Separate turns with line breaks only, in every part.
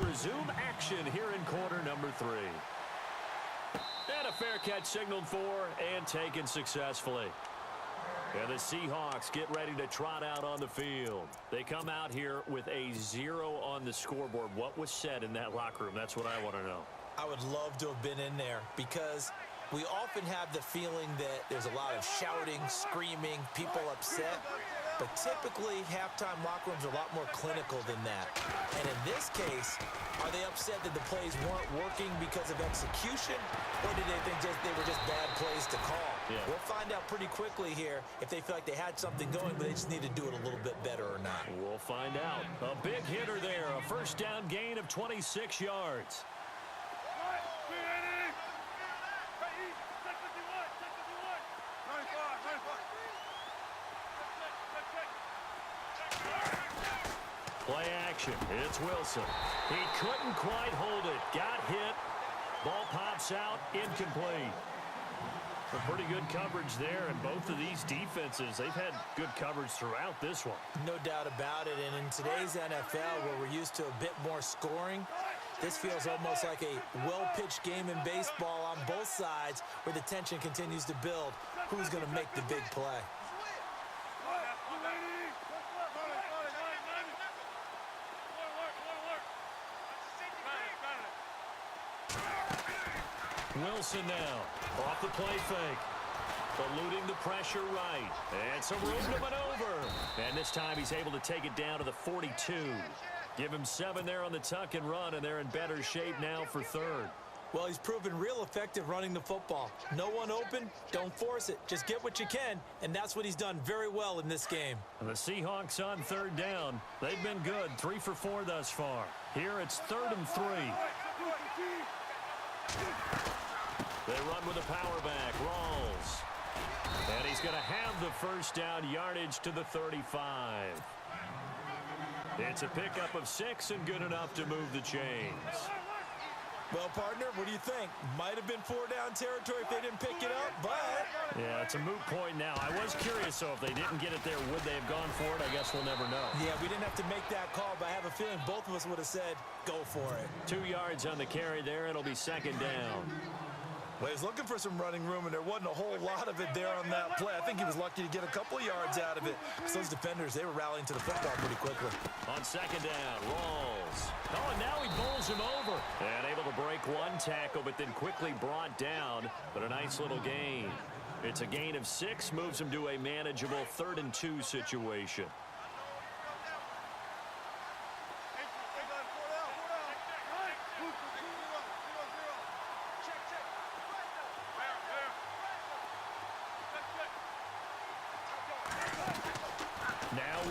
resume action here in quarter number 3. And a fair catch signaled for and taken successfully. And the Seahawks get ready to trot out on the field. They come out here with a 0 on the scoreboard. What was said in that locker room? That's what I want to know.
I would love to have been in there because we often have the feeling that there's a lot of shouting, screaming, people upset. But typically, halftime locker rooms are a lot more clinical than that. And in this case, are they upset that the plays weren't working because of execution? Or did they think they were just bad plays to call?
Yeah.
We'll find out pretty quickly here if they feel like they had something going, but they just need to do it a little bit better or not.
We'll find out. A big hitter there. A first down gain of 26 yards. Play action. It's Wilson. He couldn't quite hold it. Got hit. Ball pops out. Incomplete. Some pretty good coverage there, and both of these defenses, they've had good coverage throughout this one.
No doubt about it, and in today's NFL, where we're used to a bit more scoring, this feels almost like a well-pitched game in baseball on both sides where the tension continues to build. Who's going to make the big play?
Wilson now, off the play fake, eluding the pressure right, and some room to maneuver. And this time he's able to take it down to the 42. Give him 7 there on the tuck and run, and they're in better shape now for third.
Well, he's proven real effective running the football. No one open, don't force it. Just get what you can, and that's what he's done very well in this game.
And the Seahawks on third down. They've been good, 3 for 4 thus far. Here it's 3rd and 3. They run with a power back. Rawls. And he's going to have the first down, yardage to the 35. It's a pickup of 6 and good enough to move the chains.
Well, partner, what do you think? Might have been 4-down territory if they didn't pick it up, but...
Yeah, it's a moot point now. I was curious, so if they didn't get it there, would they have gone for it? I guess we'll never know.
Yeah, we didn't have to make that call, but I have a feeling both of us would have said, go for it.
2 yards on the carry there. It'll be 2nd down.
Well, he's looking for some running room, and there wasn't a whole lot of it there on that play. I think he was lucky to get a couple of yards out of it. Because those defenders, they were rallying to the football pretty quickly.
On 2nd down, Rawls. Oh, and now he bowls him over. And able to break one tackle, but then quickly brought down. But a nice little gain. It's a gain of 6, moves him to a manageable 3rd and 2 situation.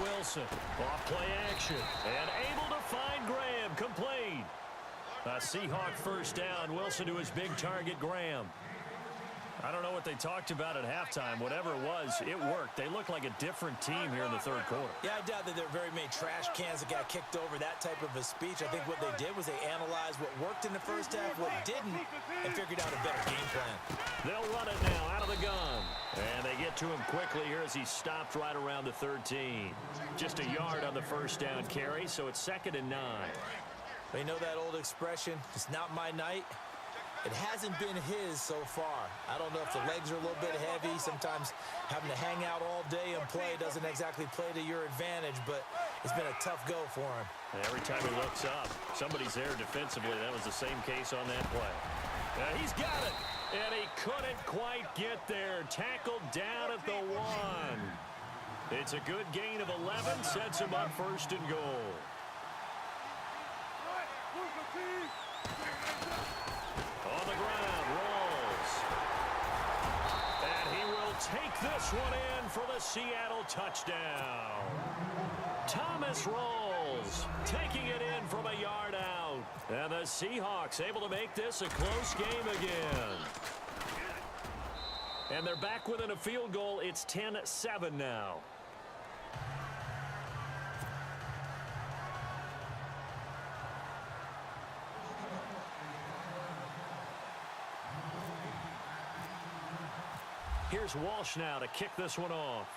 Wilson, off play action, and able to find Graham, complete. A Seahawk first down, Wilson to his big target, Graham. I don't know what they talked about at halftime. Whatever it was, it worked. They look like a different team here in the 3rd quarter.
Yeah, I doubt that there are very many trash cans that got kicked over, that type of a speech. I think what they did was they analyzed what worked in the first half, what didn't, and figured out a better game plan.
They'll run it now out of the gun. And they get to him quickly here as he stopped right around the 13. Just a yard on the first down carry, so it's 2nd and 9.
You know that old expression, it's not my night? It hasn't been his so far. I don't know if the legs are a little bit heavy. Sometimes having to hang out all day and play doesn't exactly play to your advantage, but it's been a tough go for him.
Every time he looks up, somebody's there defensively. That was the same case on that play. He's got it, and he couldn't quite get there. Tackled down at the 1. It's a good gain of 11, sets him up 1st and goal. On the ground, Rawls. And he will take this one in for the Seattle touchdown. Thomas Rawls taking it in from a yard out. And the Seahawks able to make this a close game again. And they're back within a field goal. It's 10-7 now. Here's Walsh now to kick this one off.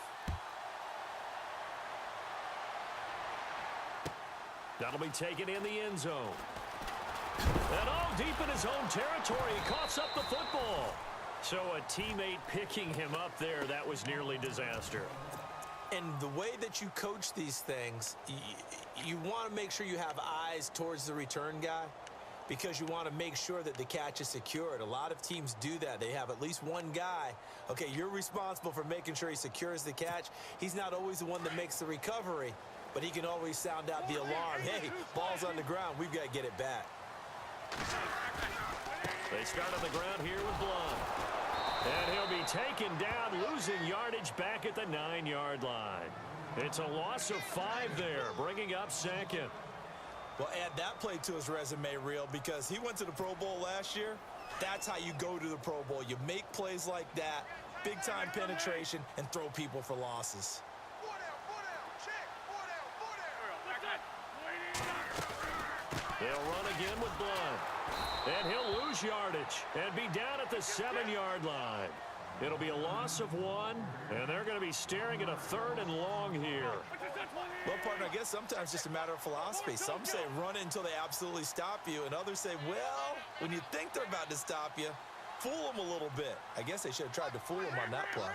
That'll be taken in the end zone. And all deep in his own territory, he coughs up the football. So a teammate picking him up there, that was nearly disaster.
And the way that you coach these things, you want to make sure you have eyes towards the return guy because you want to make sure that the catch is secured. A lot of teams do that. They have at least one guy. Okay, you're responsible for making sure he secures the catch. He's not always the one that makes the recovery, but he can always sound out the alarm. Hey, ball's on the ground. We've got to get it back.
They start on the ground here with Blunt. And he'll be taken down, losing yardage back at the 9-yard line. It's a loss of 5 there, bringing up second.
Well, add that play to his resume reel because he went to the Pro Bowl last year. That's how you go to the Pro Bowl. You make plays like that, big-time penetration, and throw people for losses.
They'll run again with Blunt. And he'll lose yardage and be down at the 7-yard line. It'll be a loss of 1, and they're going to be staring at a 3rd and long here.
Well, partner, I guess sometimes it's just a matter of philosophy. Some say run until they absolutely stop you, and others say, well, when you think they're about to stop you, fool them a little bit. I guess they should have tried to fool them on that play.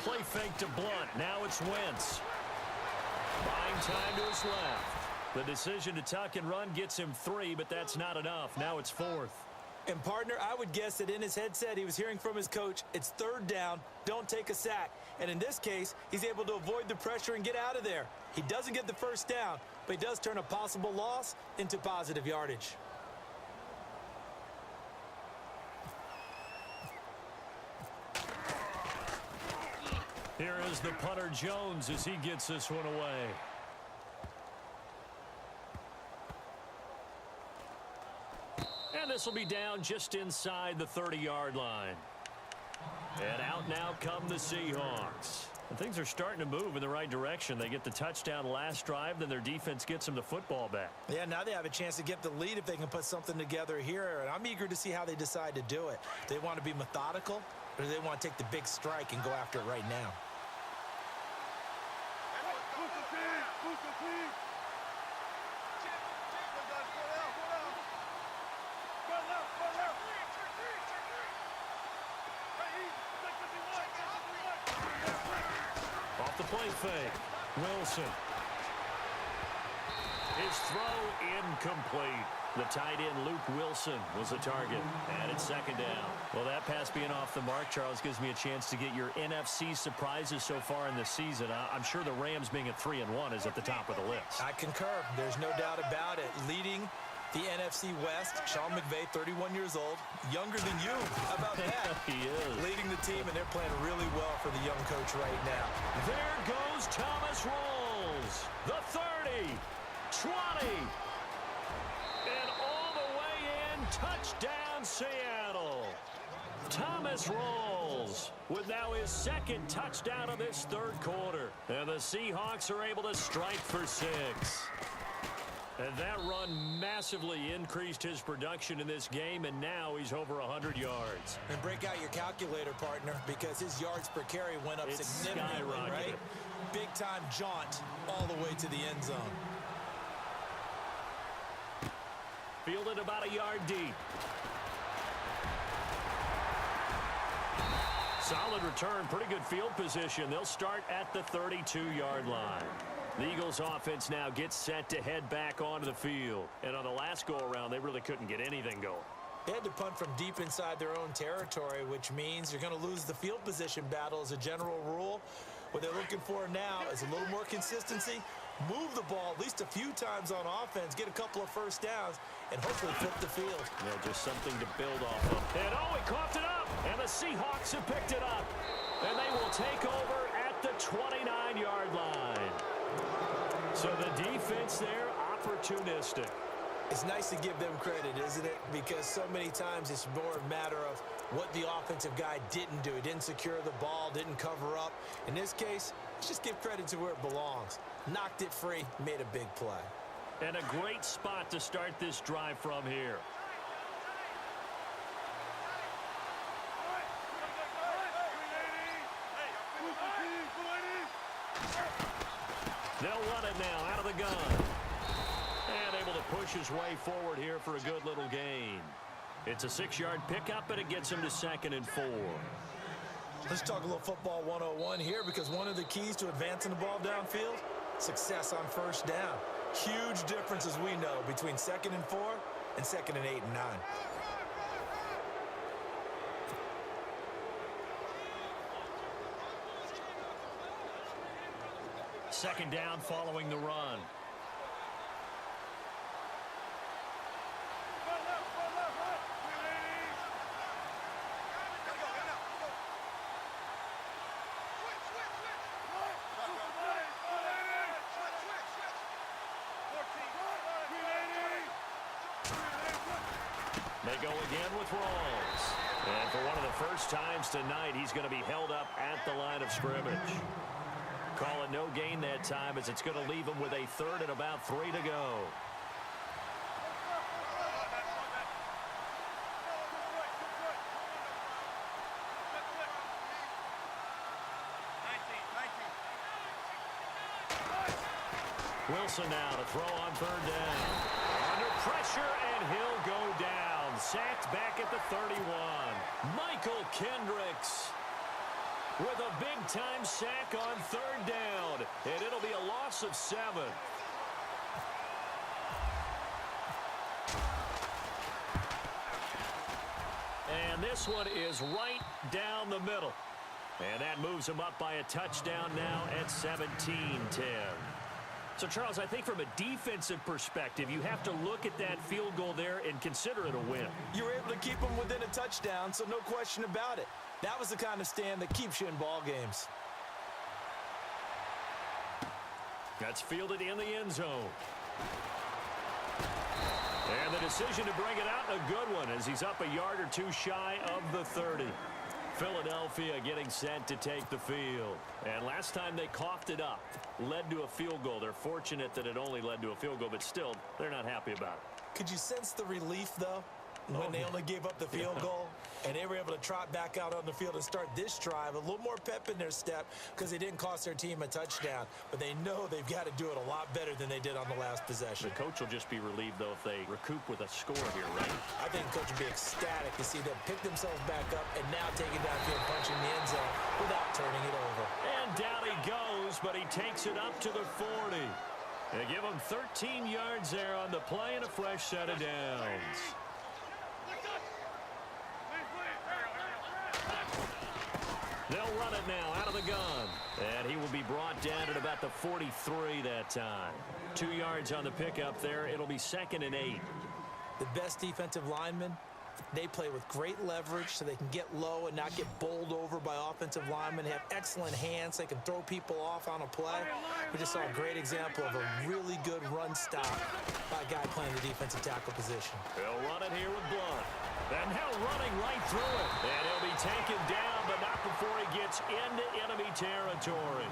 Play fake to Blunt. Now it's Wentz. Buying time to his left. The decision to tuck and run gets him 3, but that's not enough. Now it's 4th.
And, partner, I would guess that in his headset he was hearing from his coach, it's 3rd down, don't take a sack. And in this case, he's able to avoid the pressure and get out of there. He doesn't get the 1st down, but he does turn a possible loss into positive yardage.
Here is the punter Jones as he gets this one away. And this will be down just inside the 30-yard line. And out now come the Seahawks. And things are starting to move in the right direction. They get the touchdown last drive, then their defense gets them the football back.
Yeah, now they have a chance to get the lead if they can put something together here. And I'm eager to see how they decide to do it. Do they want to be methodical, or do they want to take the big strike and go after it right now?
Off the play fake, Wilson. His throw incomplete. The tight end, Luke Wilson, was the target. And it's 2nd down. Well, that pass being off the mark, Charles, gives me a chance to get your NFC surprises so far in the season. I'm sure the Rams being at 3-1 is at the top of the list.
I concur. There's no doubt about it. Leading the NFC West, Sean McVay, 31 years old, younger than you. How about that?
He is.
Leading the team, and they're playing really well for the young coach right now.
There goes Thomas Rawls. The 30, 20, and all the way in, touchdown Seattle. Thomas Rawls with now his 2nd touchdown of this 3rd quarter. And the Seahawks are able to strike for 6. And that run massively increased his production in this game, and now he's over 100 yards.
And break out your calculator, partner, because his yards per carry went up significantly, right? Big-time jaunt all the way to the end zone.
Fielded about a yard deep. Solid return, pretty good field position. They'll start at the 32-yard line. The Eagles offense now gets set to head back onto the field. And on the last go-around, they really couldn't get anything going.
They had to punt from deep inside their own territory, which means you're going to lose the field position battle as a general rule. What they're looking for now is a little more consistency, move the ball at least a few times on offense, get a couple of 1st downs, and hopefully flip the field.
Yeah, just something to build off of. And he coughed it up, and the Seahawks have picked it up. And they will take over at the 29-yard line. So the defense there, opportunistic.
It's nice to give them credit, isn't it? Because so many times it's more a matter of what the offensive guy didn't do. He didn't secure the ball, didn't cover up. In this case, let's just give credit to where it belongs. Knocked it free, made a big play.
And a great spot to start this drive from here. They'll run it now out of the gun. And able to push his way forward here for a good little gain. It's a 6-yard pickup, and it gets him to 2nd and 4.
Let's talk a little football 101 here, because one of the keys to advancing the ball downfield, success on first down. Huge difference, as we know, between 2nd and 4 and 2nd and 8 and 9.
Second down following the run. They go again with Rawls. And for one of the first times tonight, he's going to be held up at the line of scrimmage. Call it no gain that time, as it's going to leave him with a 3rd and about 3 to go. Wilson now to throw on 3rd down. Under pressure, and he'll go down. Sacked back at the 31. Michael Kendricks with a big-time sack on 3rd down. And it'll be a loss of 7. And this one is right down the middle. And that moves him up by a touchdown now at 17-10. So, Charles, I think from a defensive perspective, you have to look at that field goal there and consider it a win.
You were able to keep them within a touchdown, so no question about it. That was the kind of stand that keeps you in ball games.
That's fielded in the end zone. And the decision to bring it out, a good one, as he's up a yard or 2 shy of the 30. Philadelphia getting set to take the field. And last time they coughed it up, led to a field goal. They're fortunate that it only led to a field goal, but still, they're not happy about it.
Could you sense the relief, though, when they only gave up the field goal? And they were able to trot back out on the field and start this drive. A little more pep in their step because they didn't cost their team a touchdown. But they know they've got to do it a lot better than they did on the last possession.
The coach will just be relieved, though, if they recoup with a score here, right?
I think the coach will be ecstatic to see them pick themselves back up and now take it downfield, punching the end zone without turning it over.
And down he goes, but he takes it up to the 40. They give him 13 yards there on the play and a fresh set of downs. They'll run it now out of the gun. And he will be brought down at about the 43 that time. 2 yards on the pickup there. It'll be 2nd and 8.
The best defensive linemen, they play with great leverage so they can get low and not get bowled over by offensive linemen. They have excellent hands. They can throw people off on a play. We just saw a great example of a really good run stop by a guy playing the defensive tackle position.
They'll run it here with Blunt. And now running right through it. And he'll be taken down, but not before he gets into enemy territory.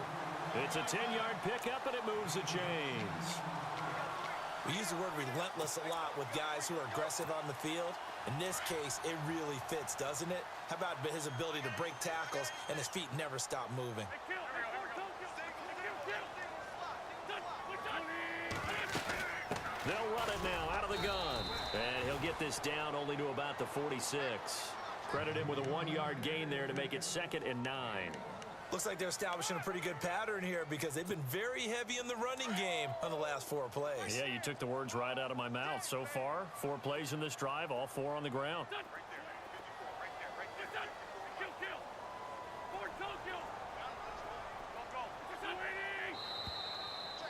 It's a 10-yard pickup, and it moves the chains.
We use the word relentless a lot with guys who are aggressive on the field. In this case, it really fits, doesn't it? How about his ability to break tackles and his feet never stop moving?
They'll run it now out of the gun. And he'll get this down only to about the 46. Credit him with a 1-yard gain there to make it 2nd and 9.
Looks like they're establishing a pretty good pattern here because they've been very heavy in the running game on the last 4 plays.
Yeah, you took the words right out of my mouth. So far, 4 plays in this drive, all 4 on the ground.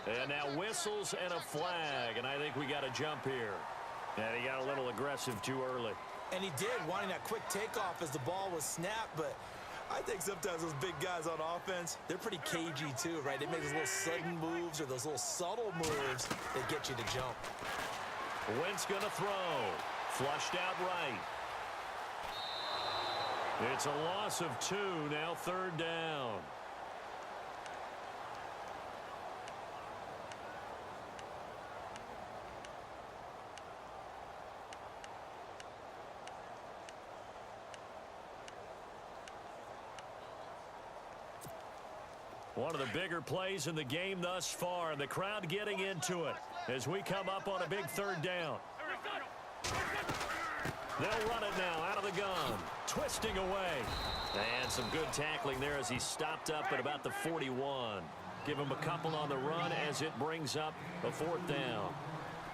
And now whistles and a flag, and I think we got a jump here. And he got a little aggressive too early.
And he did, wanting that quick takeoff as the ball was snapped, but I think sometimes those big guys on offense, they're pretty cagey too, right? They make those little sudden moves or those little subtle moves that get you to jump.
Wentz gonna throw. Flushed out right. It's a loss of 2, now 3rd down. One of the bigger plays in the game thus far, and the crowd getting into it as we come up on a big third down. They'll run it now out of the gun, twisting away. And some good tackling there as he stopped up at about the 41. Give him a couple on the run as it brings up a fourth down.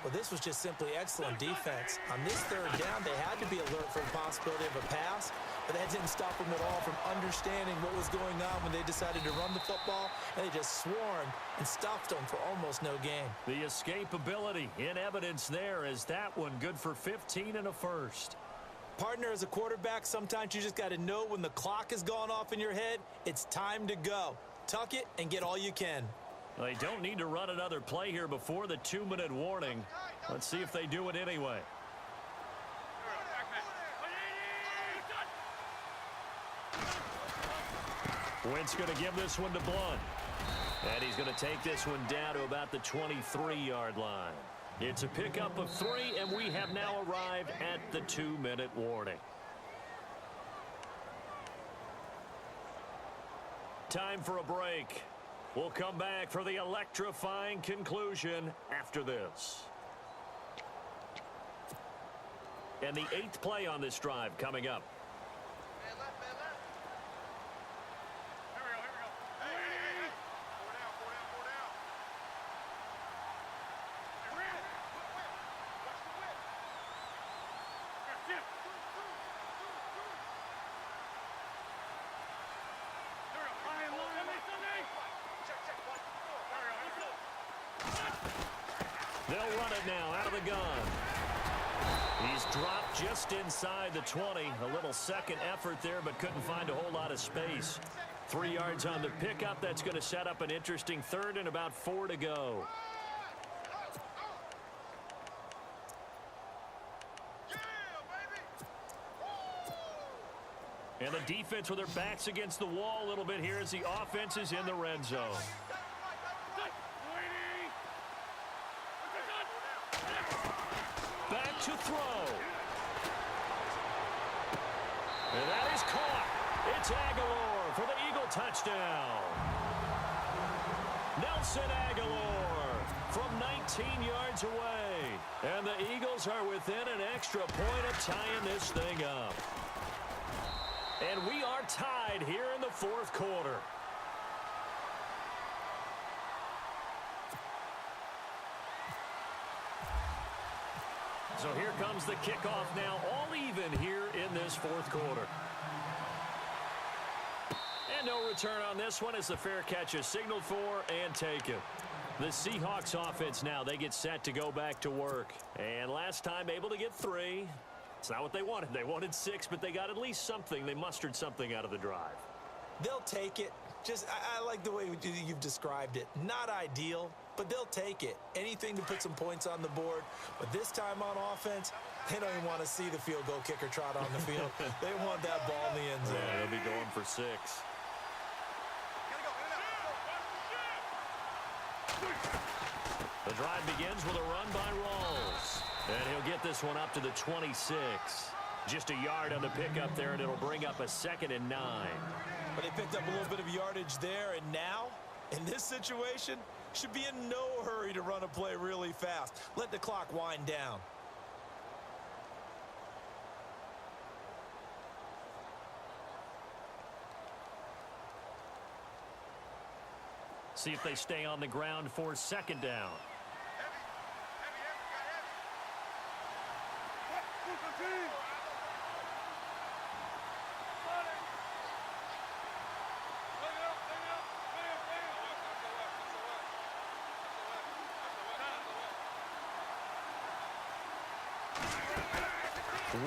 Well, this was just simply excellent defense. On this third down, they had to be alert for the possibility of a pass, but that didn't stop them at all from understanding what was going on when they decided to run the football, and they just swarmed and stuffed them for almost no gain.
The escapability in evidence there is that one good for 15 and a first.
Partner, as a quarterback, sometimes you just got to know when the clock has gone off in your head, it's time to go. Tuck it and get all you can.
They don't need to run another play here before the 2-minute warning. Let's see if they do it anyway. Wentz going to give this one to Blunt. And he's going to take this one down to about the 23-yard line. It's a pickup of 3, and we have now arrived at the 2-minute warning. Time for a break. We'll come back for the electrifying conclusion after this. And the 8th play on this drive coming up. They'll run it now out of the gun. He's dropped just inside the 20. A little second effort there, but couldn't find a whole lot of space. 3 yards on the pickup. That's going to set up an interesting third and about 4 to go. And the defense with their backs against the wall a little bit here as the offense is in the red zone. Back to throw. And that is caught. It's Aguilar for the Eagle touchdown. Nelson Aguilar from 19 yards away. And the Eagles are within an extra point of tying this thing up. And we are tied here in the fourth quarter. So here comes the kickoff now, all even here in this fourth quarter. And no return on this one as the fair catch is signaled for and taken. The Seahawks offense now, they get set to go back to work. And last time able to get 3. It's not what they wanted. They wanted 6, but they got at least something. They mustered something out of the drive.
They'll take it. I like the way you've described it. Not ideal, but they'll take it. Anything to put some points on the board. But this time on offense, they don't even want to see the field goal kicker trot on the field. They want that ball in the end zone.
Yeah, they'll be going for 6. The drive begins with a run by Rawls. And he'll get this one up to the 26. Just a yard on the pickup there, and it'll bring up a 2nd and 9.
But they picked up a little bit of yardage there, and now, in this situation, should be in no hurry to run a play really fast. Let the clock wind down.
See if they stay on the ground for 2nd down.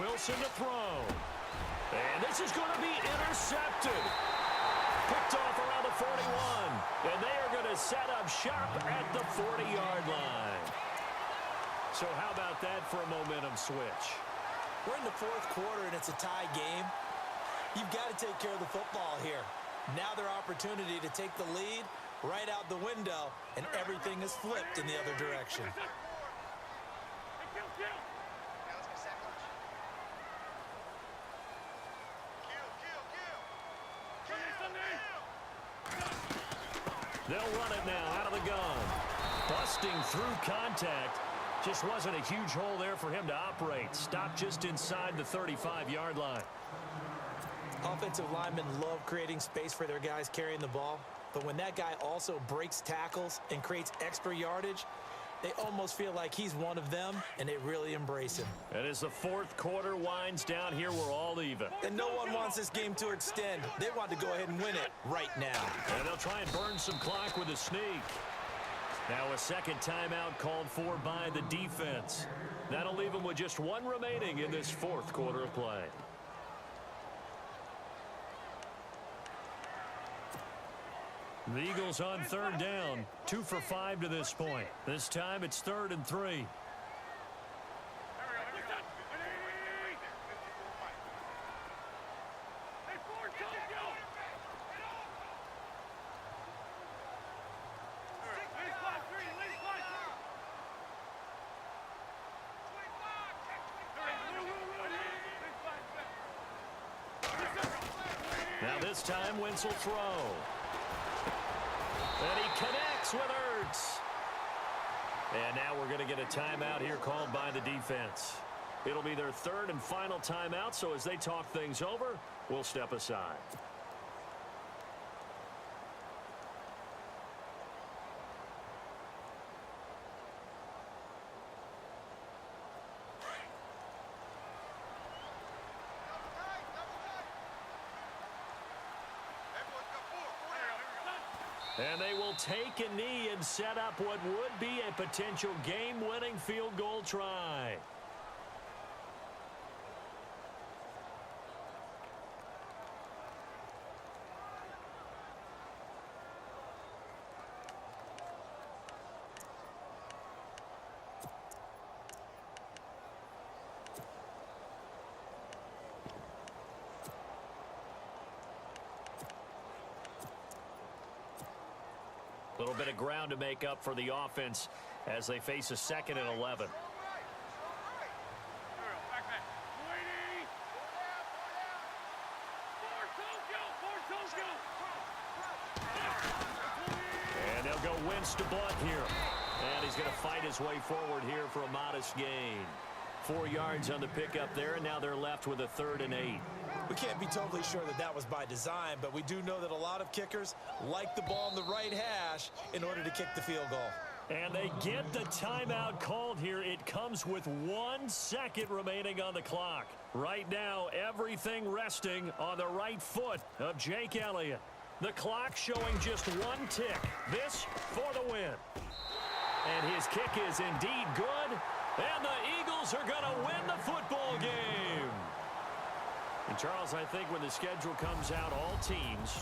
Wilson to throw. And this is going to be intercepted. Picked off around the 41. And they are going to set up shop at the 40-yard line. So how about that for a momentum switch?
We're in the fourth quarter, and it's a tie game. You've got to take care of the football here. Now their opportunity to take the lead right out the window, and everything is flipped in the other direction.
They'll run it now out of the gun. Busting through contact. Just wasn't a huge hole there for him to operate. Stopped just inside the 35-yard line.
Offensive linemen love creating space for their guys carrying the ball. But when that guy also breaks tackles and creates extra yardage, they almost feel like he's one of them, and they really embrace him.
And as the fourth quarter winds down here, we're all even.
And no one wants this game to extend. They want to go ahead and win it right now.
And they'll try and burn some clock with a sneak. Now a second timeout called for by the defense. That'll leave them with just one remaining in this fourth quarter of play. The Eagles on third down, 2 for 5 to this point. This time it's 3rd and 3. Now this time Wentz will throw. And he connects with Ertz. And now we're going to get a timeout here called by the defense. It'll be their 3rd and final timeout, so as they talk things over, we'll step aside. And they will take a knee and set up what would be a potential game-winning field goal try. A little bit of ground to make up for the offense as they face a 2nd and 11. And they'll go Wentz to Blunt here. And he's going to fight his way forward here for a modest gain. 4 yards on the pickup there, and now they're left with a 3rd and 8.
We can't be totally sure that that was by design, but we do know that a lot of kickers like the ball in the right hash in order to kick the field goal.
And they get the timeout called here. It comes with 1 second remaining on the clock. Right now, everything resting on the right foot of Jake Elliott. The clock showing just 1 tick. This for the win. And his kick is indeed good. And the Eagles are going to win the football game. And Charles, I think when the schedule comes out, all teams